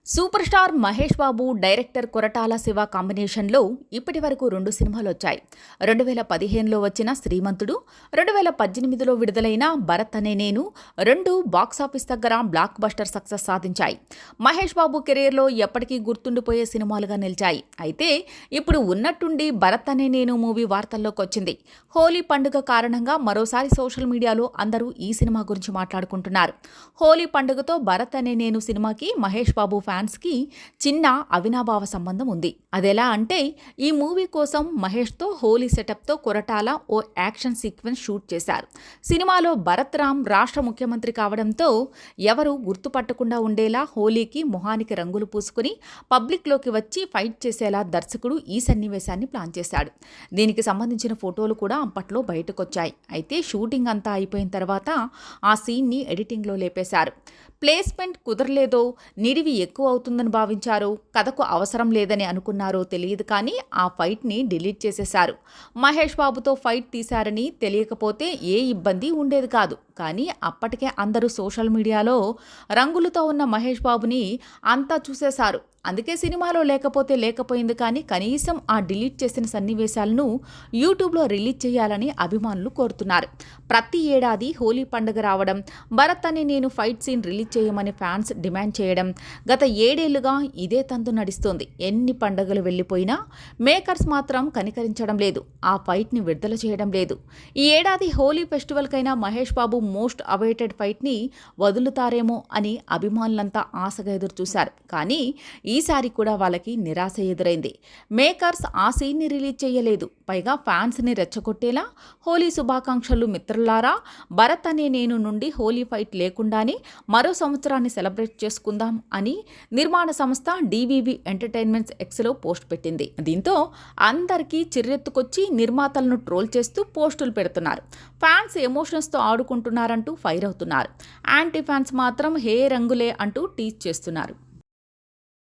Super star Mahesh Babu, director Koratala Shiva కాంబినేషన్లో ఇప్పటి వరకు 2 సినిమాలు వచ్చాయి. 2015లో వచ్చిన శ్రీమంతుడు, 2018లో విడుదలైన భరత్ అనే నేను రెండు బాక్సాఫీస్ దగ్గర బ్లాక్ బస్టర్ సక్సెస్ సాధించాయి. మహేష్ బాబు కెరీర్లో ఎప్పటికీ గుర్తుండిపోయే సినిమాలుగా నిలిచాయి. అయితే ఇప్పుడు ఉన్నట్టుండి భరత్ అనే నేను మూవీ వార్తల్లోకి వచ్చింది. హోలీ పండుగ కారణంగా మరోసారి సోషల్ మీడియాలో అందరూ ఈ సినిమా గురించి మాట్లాడుకుంటున్నారు. హోలీ పండుగతో భరత్ అనే నేను సినిమాకి మహేష్ బాబు ఫ్యాన్స్కి చిన్న అవినాభావ సంబంధం ఉంది. అదెలా అంటే, ఈ మూవీ కోసం మహేష్తో హోలీ సెటప్తో కొరటాల ఓ యాక్షన్ సీక్వెన్స్ షూట్ చేశారు. సినిమాలో భరత్ రామ్ రాష్ట్ర ముఖ్యమంత్రి కావడంతో ఎవరు గుర్తుపట్టకుండా ఉండేలా హోలీకి మొహానికి రంగులు పూసుకుని పబ్లిక్లోకి వచ్చి ఫైట్ చేసేలా దర్శకుడు ఈ సన్నివేశాన్ని ప్లాన్ చేశాడు. దీనికి సంబంధించిన ఫోటోలు కూడా అప్పట్లో బయటకొచ్చాయి. అయితే షూటింగ్ అంతా అయిపోయిన తర్వాత ఆ సీన్ని ఎడిటింగ్లో లేపేశారు. ప్లేస్మెంట్ కుదరలేదో, నిడివి ఎక్కువ అవుతుందని భావించారో, కథకు అవసరం లేదని అనుకున్నారో తెలియదు కానీ ఆ ఫైట్ని డిలీట్ చేసేశారు. మహేష్ బాబుతో ఫైట్ తీశారని తెలియకపోతే ఏ ఇబ్బంది ఉండేది కాదు. కానీ అప్పటికే అందరూ సోషల్ మీడియాలో రంగులతో ఉన్న మహేష్ బాబుని అంతా చూసేశారు. అందుకే సినిమాలో లేకపోతే లేకపోయింది కానీ కనీసం ఆ డిలీట్ చేసిన సన్నివేశాలను యూట్యూబ్లో రిలీజ్ చేయాలని అభిమానులు కోరుతున్నారు. ప్రతి ఏడాది హోలీ పండుగ రావడం, భరత్ అని నేను ఫైట్ సీన్ రిలీజ్ చేయమని ఫ్యాన్స్ డిమాండ్ చేయడం గత 7 ఏళ్లుగా ఇదే తంతు నడుస్తోంది. ఎన్ని పండుగలు వెళ్ళిపోయినా మేకర్స్ మాత్రం కనికరించడం లేదు, ఆ ఫైట్ని విడుదల చేయడం లేదు. ఈ ఏడాది హోలీ ఫెస్టివల్కైనా మహేష్ బాబు మోస్ట్ అవైటెడ్ ఫైట్ని వదులుతారేమో అని అభిమానులంతా ఆశగా ఎదురు చూశారు. కానీ ఈసారి కూడా వాళ్ళకి నిరాశ ఎదురైంది. మేకర్స్ ఆ సీన్ని రిలీజ్ చేయలేదు. పైగా ఫ్యాన్స్ని రెచ్చగొట్టేలా హోలీ శుభాకాంక్షలు మిత్రులారా, భరత్ అనే నేను నుండి హోలీ ఫైట్ లేకుండానే మరో సంవత్సరాన్ని సెలబ్రేట్ చేసుకుందాం అని నిర్మాణ సంస్థ డివివి ఎంటర్టైన్మెంట్స్ ఎక్స్లో పోస్ట్ పెట్టింది. దీంతో అందరికీ చిర్రెత్తుకొచ్చి నిర్మాతలను ట్రోల్ చేస్తూ పోస్టులు పెడుతున్నారు. ఫ్యాన్స్ ఎమోషన్స్తో ఆడుకుంటున్నారంటూ ఫైర్ అవుతున్నారు. యాంటీ ఫ్యాన్స్ మాత్రం హే రంగులే అంటూ టీజ్ చేస్తున్నారు.